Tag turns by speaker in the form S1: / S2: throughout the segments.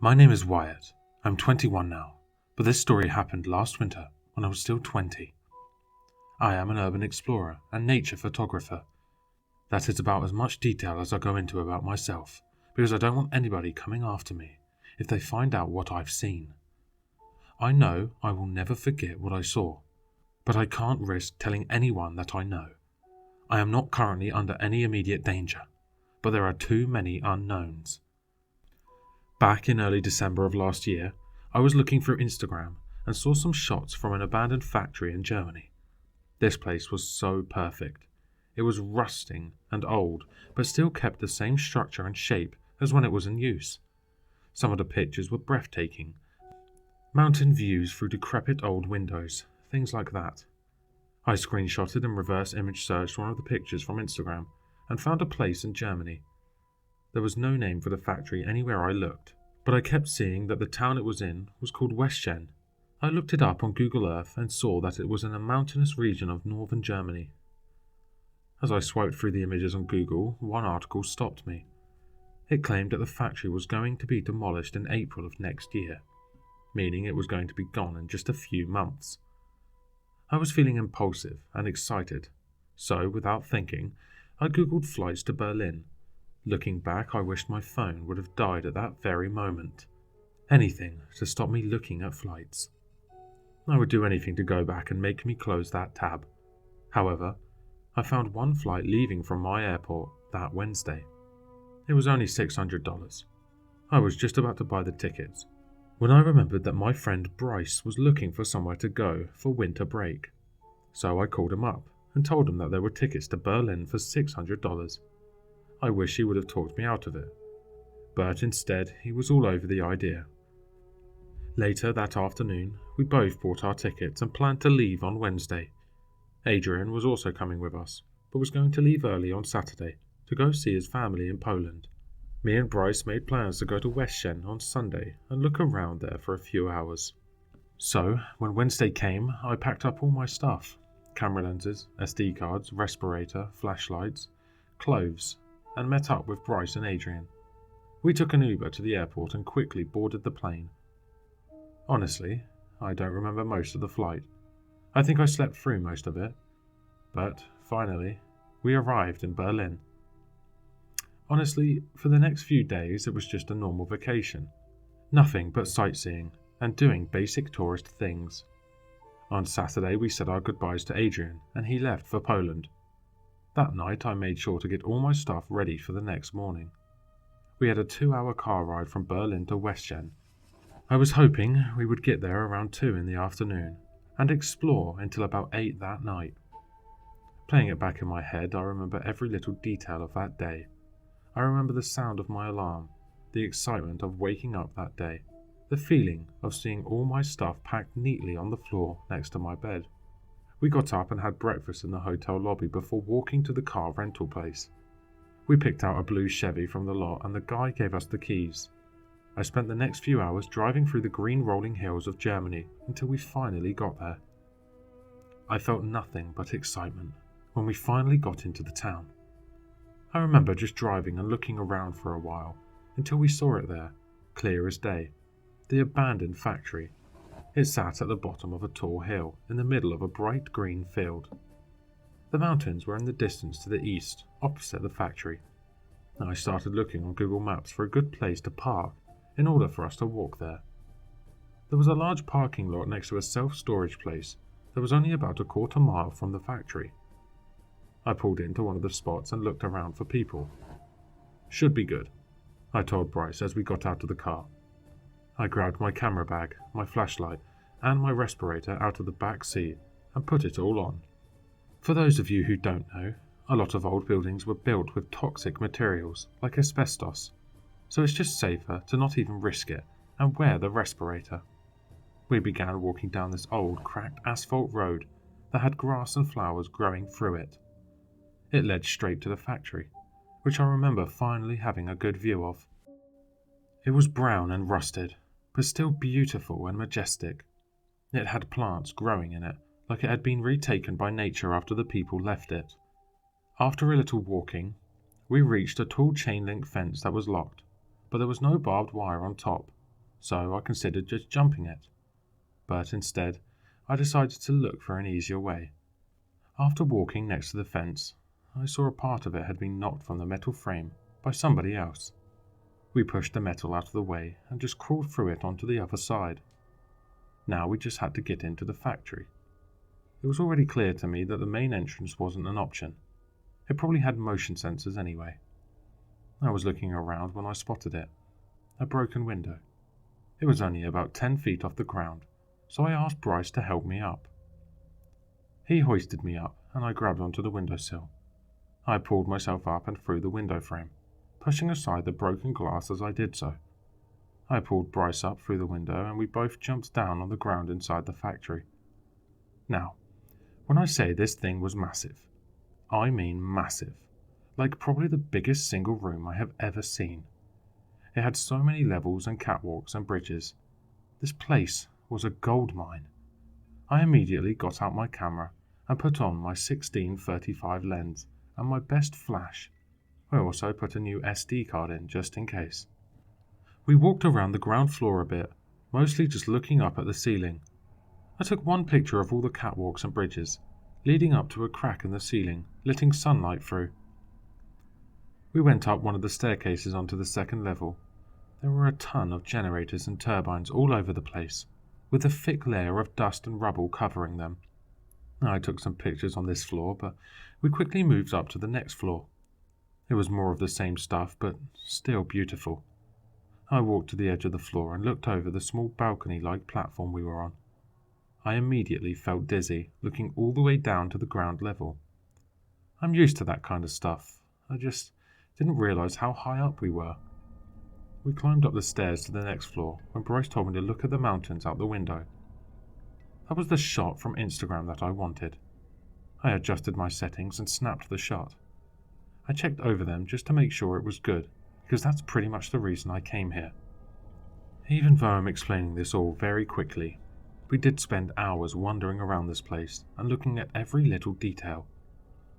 S1: My name is Wyatt. I'm 21 now, but this story happened last winter when I was still 20. I am an urban explorer and nature photographer. That is about as much detail as I go into about myself, because I don't want anybody coming after me if they find out what I've seen. I know I will never forget what I saw, but I can't risk telling anyone that I know. I am not currently under any immediate danger, but there are too many unknowns. Back in early December of last year, I was looking through Instagram and saw some shots from an abandoned factory in Germany. This place was so perfect. It was rusting and old, but still kept the same structure and shape as when it was in use. Some of the pictures were breathtaking. Mountain views through decrepit old windows, things like that. I screenshotted and reverse image searched one of the pictures from Instagram and found a place in Germany. There was no name for the factory anywhere I looked, but I kept seeing that the town it was in was called Westchen. I looked it up on Google Earth and saw that it was in a mountainous region of northern Germany. As I swiped through the images on Google, one article stopped me. It claimed that the factory was going to be demolished in April of next year, meaning it was going to be gone in just a few months. I was feeling impulsive and excited, so without thinking, I Googled flights to Berlin. Looking back, I wished my phone would have died at that very moment. Anything to stop me looking at flights. I would do anything to go back and make me close that tab. However, I found one flight leaving from my airport that Wednesday. It was only $600. I was just about to buy the tickets when I remembered that my friend Bryce was looking for somewhere to go for winter break. So I called him up and told him that there were tickets to Berlin for $600. I wish he would have talked me out of it, but instead he was all over the idea. Later that afternoon, we both bought our tickets and planned to leave on Wednesday. Adrian was also coming with us, but was going to leave early on Saturday to go see his family in Poland. Me and Bryce made plans to go to Westchen on Sunday and look around there for a few hours. So, when Wednesday came, I packed up all my stuff: camera lenses, SD cards, respirator, flashlights, clothes, and met up with Bryce and Adrian. We took an Uber to the airport and quickly boarded the plane. Honestly, I don't remember most of the flight. I think I slept through most of it. But, finally, we arrived in Berlin. Honestly, for the next few days it was just a normal vacation. Nothing but sightseeing and doing basic tourist things. On Saturday we said our goodbyes to Adrian and he left for Poland. That night I made sure to get all my stuff ready for the next morning. We had a 2-hour car ride from Berlin to Westchen. I was hoping we would get there around 2 in the afternoon and explore until about 8 that night. Playing it back in my head, I remember every little detail of that day. I remember the sound of my alarm, the excitement of waking up that day, the feeling of seeing all my stuff packed neatly on the floor next to my bed. We got up and had breakfast in the hotel lobby before walking to the car rental place. We picked out a blue Chevy from the lot and the guy gave us the keys. I spent the next few hours driving through the green rolling hills of Germany until we finally got there. I felt nothing but excitement when we finally got into the town. I remember just driving and looking around for a while until we saw it there, clear as day, the abandoned factory. It sat at the bottom of a tall hill in the middle of a bright green field. The mountains were in the distance to the east, opposite the factory. I started looking on Google Maps for a good place to park in order for us to walk there. There was a large parking lot next to a self-storage place that was only about a quarter mile from the factory. I pulled into one of the spots and looked around for people. Should be good, I told Bryce as we got out of the car. I grabbed my camera bag, my flashlight, and my respirator out of the back seat and put it all on. For those of you who don't know, a lot of old buildings were built with toxic materials like asbestos, so it's just safer to not even risk it and wear the respirator. We began walking down this old, cracked asphalt road that had grass and flowers growing through it. It led straight to the factory, which I remember finally having a good view of. It was brown and rusted, but still beautiful and majestic. It had plants growing in it, like it had been retaken by nature after the people left it. After a little walking, we reached a tall chain-link fence that was locked, but there was no barbed wire on top, so I considered just jumping it. But instead, I decided to look for an easier way. After walking next to the fence, I saw a part of it had been knocked from the metal frame by somebody else. We pushed the metal out of the way and just crawled through it onto the other side. Now we just had to get into the factory. It was already clear to me that the main entrance wasn't an option. It probably had motion sensors anyway. I was looking around when I spotted it. A broken window. It was only about 10 feet off the ground, so I asked Bryce to help me up. He hoisted me up and I grabbed onto the windowsill. I pulled myself up and through the window frame, pushing aside the broken glass as I did so. I pulled Bryce up through the window and we both jumped down on the ground inside the factory. Now, when I say this thing was massive, I mean massive, like probably the biggest single room I have ever seen. It had so many levels and catwalks and bridges. This place was a gold mine. I immediately got out my camera and put on my 16-35 lens and my best flash. I also put a new SD card in just in case. We walked around the ground floor a bit, mostly just looking up at the ceiling. I took one picture of all the catwalks and bridges, leading up to a crack in the ceiling, letting sunlight through. We went up one of the staircases onto the second level. There were a ton of generators and turbines all over the place, with a thick layer of dust and rubble covering them. I took some pictures on this floor, but we quickly moved up to the next floor. It was more of the same stuff, but still beautiful. I walked to the edge of the floor and looked over the small balcony-like platform we were on. I immediately felt dizzy, looking all the way down to the ground level. I'm used to that kind of stuff. I just didn't realize how high up we were. We climbed up the stairs to the next floor when Bryce told me to look at the mountains out the window. That was the shot from Instagram that I wanted. I adjusted my settings and snapped the shot. I checked over them just to make sure it was good, because that's pretty much the reason I came here. Even though I'm explaining this all very quickly, we did spend hours wandering around this place and looking at every little detail.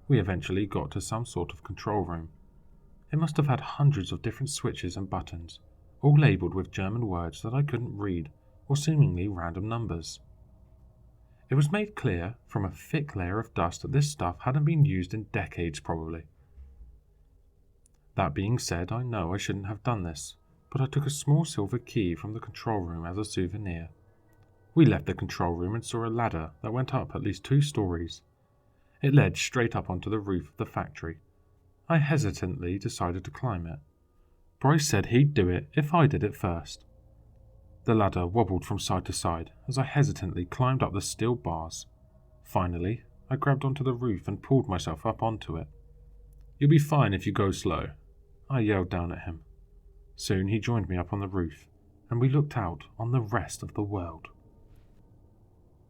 S1: We eventually got to some sort of control room. It must have had hundreds of different switches and buttons, all labelled with German words that I couldn't read, or seemingly random numbers. It was made clear from a thick layer of dust that this stuff hadn't been used in decades probably. That being said, I know I shouldn't have done this, but I took a small silver key from the control room as a souvenir. We left the control room and saw a ladder that went up at least 2 stories. It led straight up onto the roof of the factory. I hesitantly decided to climb it. Bryce said he'd do it if I did it first. The ladder wobbled from side to side as I hesitantly climbed up the steel bars. Finally, I grabbed onto the roof and pulled myself up onto it. "You'll be fine if you go slow," I yelled down at him. Soon he joined me up on the roof, and we looked out on the rest of the world.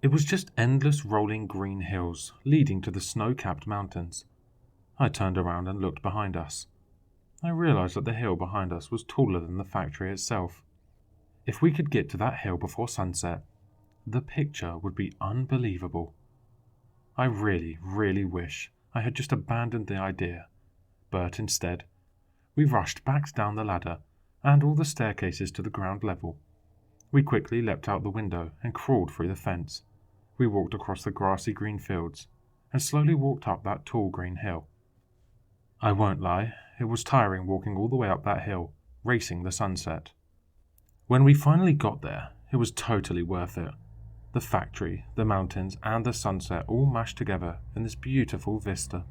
S1: It was just endless rolling green hills leading to the snow-capped mountains. I turned around and looked behind us. I realized that the hill behind us was taller than the factory itself. If we could get to that hill before sunset, the picture would be unbelievable. I really, really wish I had just abandoned the idea, but instead, we rushed back down the ladder and all the staircases to the ground level. We quickly leapt out the window and crawled through the fence. We walked across the grassy green fields and slowly walked up that tall green hill. I won't lie, it was tiring walking all the way up that hill, racing the sunset. When we finally got there, it was totally worth it. The factory, the mountains, and the sunset all mashed together in this beautiful vista.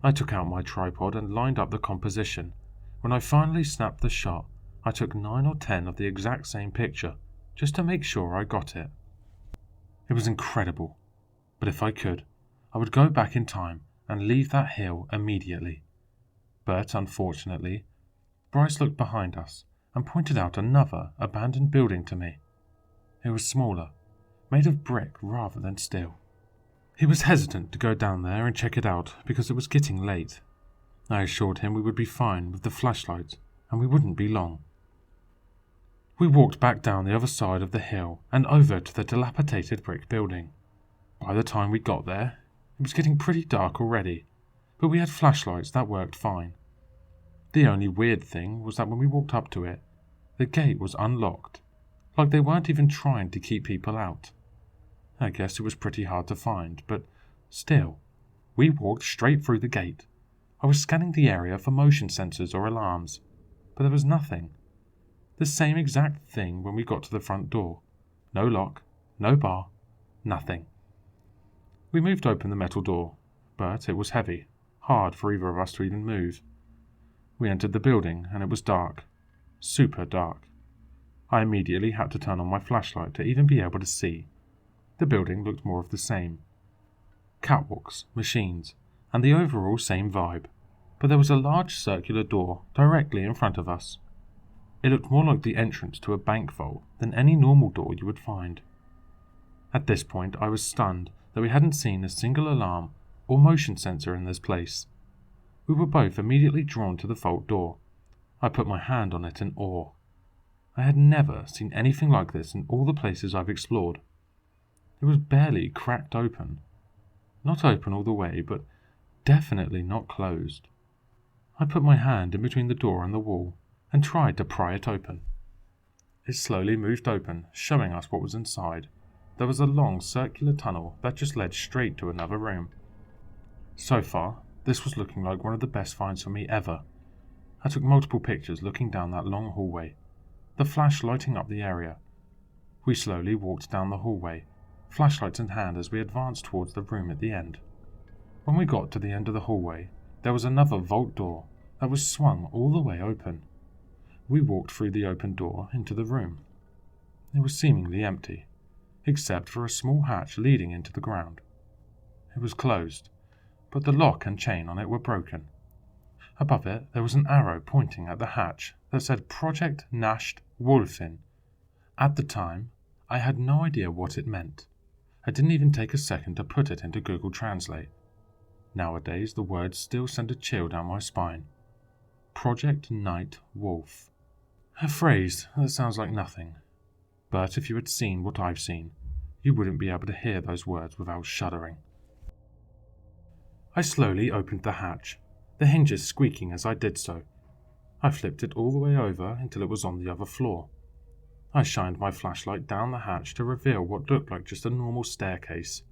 S1: I took out my tripod and lined up the composition. When I finally snapped the shot, I took 9 or 10 of the exact same picture, just to make sure I got it. It was incredible, but if I could, I would go back in time and leave that hill immediately. But unfortunately, Bryce looked behind us and pointed out another abandoned building to me. It was smaller, made of brick rather than steel. He was hesitant to go down there and check it out because it was getting late. I assured him we would be fine with the flashlights and we wouldn't be long. We walked back down the other side of the hill and over to the dilapidated brick building. By the time we got there, it was getting pretty dark already, but we had flashlights that worked fine. The only weird thing was that when we walked up to it, the gate was unlocked like they weren't even trying to keep people out. I guess it was pretty hard to find, but still, we walked straight through the gate. I was scanning the area for motion sensors or alarms, but there was nothing. The same exact thing when we got to the front door. No lock, no bar, nothing. We moved open the metal door, but it was heavy, hard for either of us to even move. We entered the building and it was dark, super dark. I immediately had to turn on my flashlight to even be able to see. The building looked more of the same. Catwalks, machines, and the overall same vibe, but there was a large circular door directly in front of us. It looked more like the entrance to a bank vault than any normal door you would find. At this point, I was stunned that we hadn't seen a single alarm or motion sensor in this place. We were both immediately drawn to the vault door. I put my hand on it in awe. I had never seen anything like this in all the places I've explored. It was barely cracked open. Not open all the way, but definitely not closed. I put my hand in between the door and the wall and tried to pry it open. It slowly moved open, showing us what was inside. There was a long circular tunnel that just led straight to another room. So far, this was looking like one of the best finds for me ever. I took multiple pictures looking down that long hallway, the flash lighting up the area. We slowly walked down the hallway, flashlights in hand as we advanced towards the room at the end. When we got to the end of the hallway, there was another vault door that was swung all the way open. We walked through the open door into the room. It was seemingly empty, except for a small hatch leading into the ground. It was closed, but the lock and chain on it were broken. Above it, there was an arrow pointing at the hatch that said Project Nasht Wolfin. At the time, I had no idea what it meant. I didn't even take a second to put it into Google Translate. Nowadays, the words still send a chill down my spine. Project Night Wolf. A phrase that sounds like nothing. But if you had seen what I've seen, you wouldn't be able to hear those words without shuddering. I slowly opened the hatch, the hinges squeaking as I did so. I flipped it all the way over until it was on the other floor. I shined my flashlight down the hatch to reveal what looked like just a normal staircase.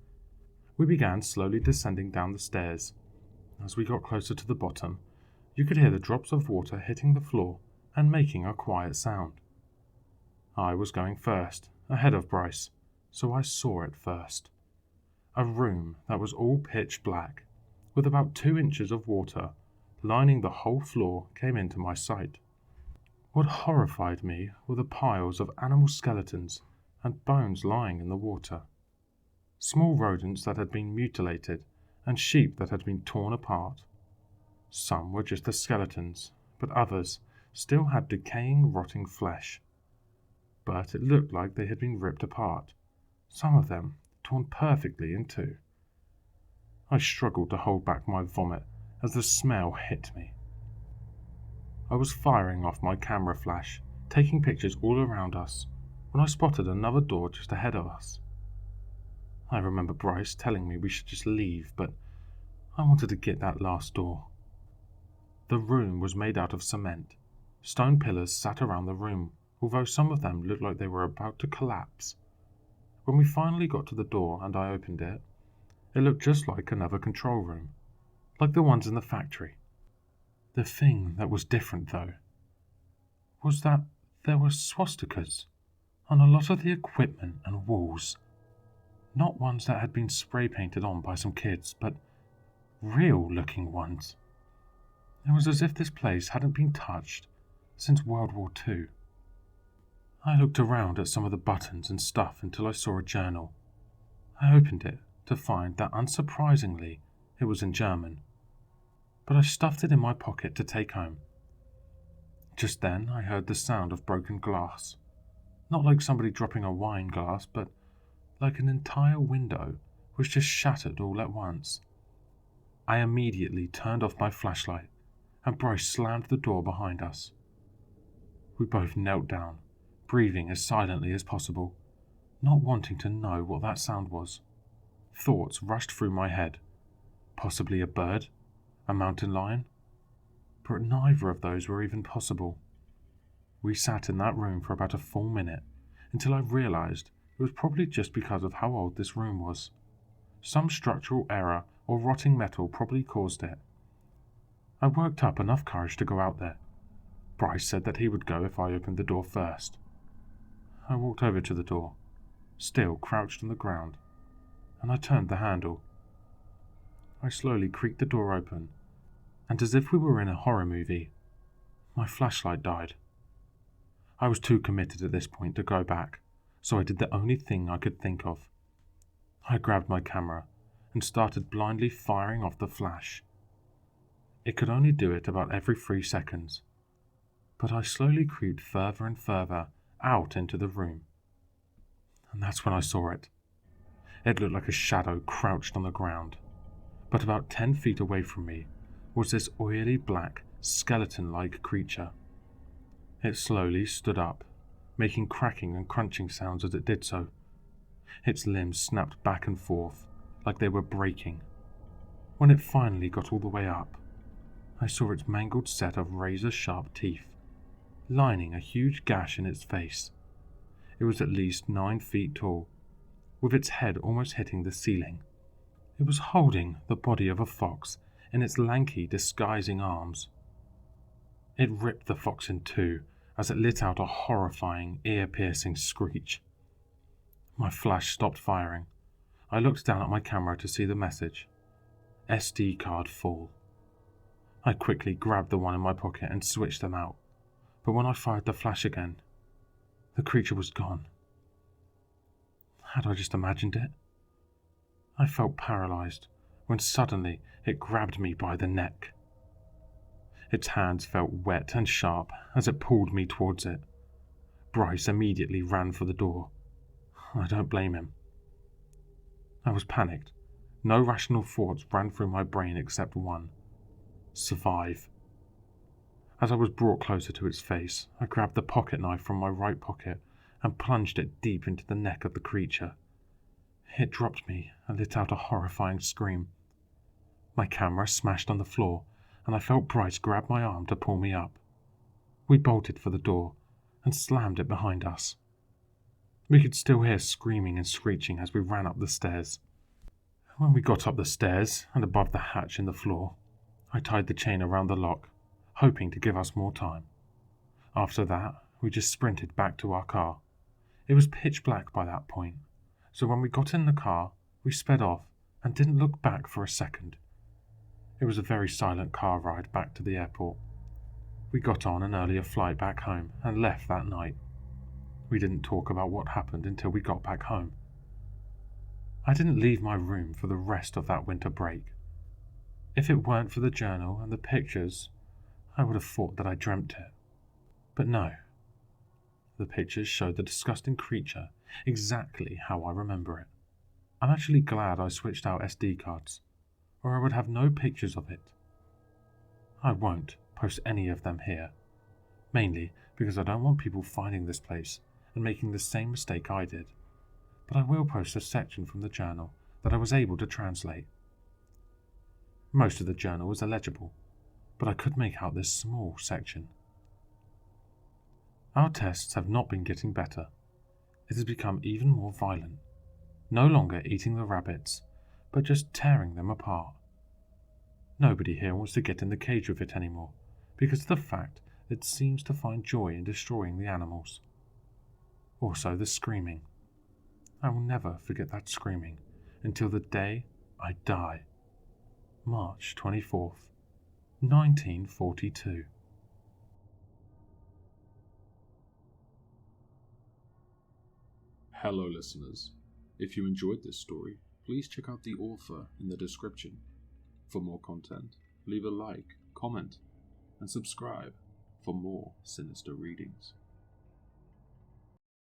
S1: We began slowly descending down the stairs. As we got closer to the bottom, you could hear the drops of water hitting the floor and making a quiet sound. I was going first, ahead of Bryce, so I saw it first. A room that was all pitch black, with about 2 inches of water lining the whole floor came into my sight. What horrified me were the piles of animal skeletons and bones lying in the water. Small rodents that had been mutilated and sheep that had been torn apart. Some were just the skeletons, but others still had decaying, rotting flesh. But it looked like they had been ripped apart, some of them torn perfectly in two. I struggled to hold back my vomit as the smell hit me. I was firing off my camera flash, taking pictures all around us, when I spotted another door just ahead of us. I remember Bryce telling me we should just leave, but I wanted to get that last door. The room was made out of cement. Stone pillars sat around the room, although some of them looked like they were about to collapse. When we finally got to the door and I opened it, it looked just like another control room, like the ones in the factory. The thing that was different, though, was that there were swastikas on a lot of the equipment and walls. Not ones that had been spray painted on by some kids, but real-looking ones. It was as if this place hadn't been touched since World War II. I looked around at some of the buttons and stuff until I saw a journal. I opened it to find that, unsurprisingly, it was in German, but I stuffed it in my pocket to take home. Just then I heard the sound of broken glass, not like somebody dropping a wine glass, but like an entire window was just shattered all at once. I immediately turned off my flashlight, and Bryce slammed the door behind us. We both knelt down, breathing as silently as possible, not wanting to know what that sound was. Thoughts rushed through my head. Possibly a bird? A mountain lion? But neither of those were even possible. We sat in that room for about a full minute, until I realised it was probably just because of how old this room was. Some structural error or rotting metal probably caused it. I worked up enough courage to go out there. Bryce said that he would go if I opened the door first. I walked over to the door, still crouched on the ground, and I turned the handle. I slowly creaked the door open, and as if we were in a horror movie, my flashlight died. I was too committed at this point to go back, so I did the only thing I could think of. I grabbed my camera and started blindly firing off the flash. It could only do it about every 3 seconds, but I slowly creeped further and further out into the room. And that's when I saw it. It looked like a shadow crouched on the ground, but about 10 feet away from me was this oily black, skeleton-like creature. It slowly stood up, making cracking and crunching sounds as it did so. Its limbs snapped back and forth, like they were breaking. When it finally got all the way up, I saw its mangled set of razor-sharp teeth, lining a huge gash in its face. It was at least 9 feet tall, with its head almost hitting the ceiling. It was holding the body of a fox in its lanky, disguising arms. It ripped the fox in two as it let out a horrifying, ear-piercing screech. My flash stopped firing. I looked down at my camera to see the message. SD card full. I quickly grabbed the one in my pocket and switched them out, but when I fired the flash again, the creature was gone. Had I just imagined it? I felt paralyzed when suddenly it grabbed me by the neck. Its hands felt wet and sharp as it pulled me towards it. Bryce immediately ran for the door. I don't blame him. I was panicked. No rational thoughts ran through my brain except one: survive. As I was brought closer to its face, I grabbed the pocket knife from my right pocket and plunged it deep into the neck of the creature. It dropped me and let out a horrifying scream. My camera smashed on the floor, and I felt Bryce grab my arm to pull me up. We bolted for the door and slammed it behind us. We could still hear screaming and screeching as we ran up the stairs. When we got up the stairs and above the hatch in the floor, I tied the chain around the lock, hoping to give us more time. After that, we just sprinted back to our car. It was pitch black by that point, so when we got in the car, we sped off and didn't look back for a second. It was a very silent car ride back to the airport. We got on an earlier flight back home and left that night. We didn't talk about what happened until we got back home. I didn't leave my room for the rest of that winter break. If it weren't for the journal and the pictures, I would have thought that I dreamt it. But no. The pictures showed the disgusting creature exactly how I remember it. I'm actually glad I switched out SD cards, or I would have no pictures of it. I won't post any of them here, mainly because I don't want people finding this place and making the same mistake I did, but I will post a section from the journal that I was able to translate. Most of the journal was illegible, but I could make out this small section. Our tests have not been getting better. It has become even more violent, no longer eating the rabbits, but just tearing them apart. Nobody here wants to get in the cage with it anymore, because of the fact that it seems to find joy in destroying the animals. Also the screaming. I will never forget that screaming until the day I die. March 24th, 1942.
S2: Hello listeners, if you enjoyed this story, please check out the author in the description. For more content, leave a like, comment, and subscribe for more sinister readings.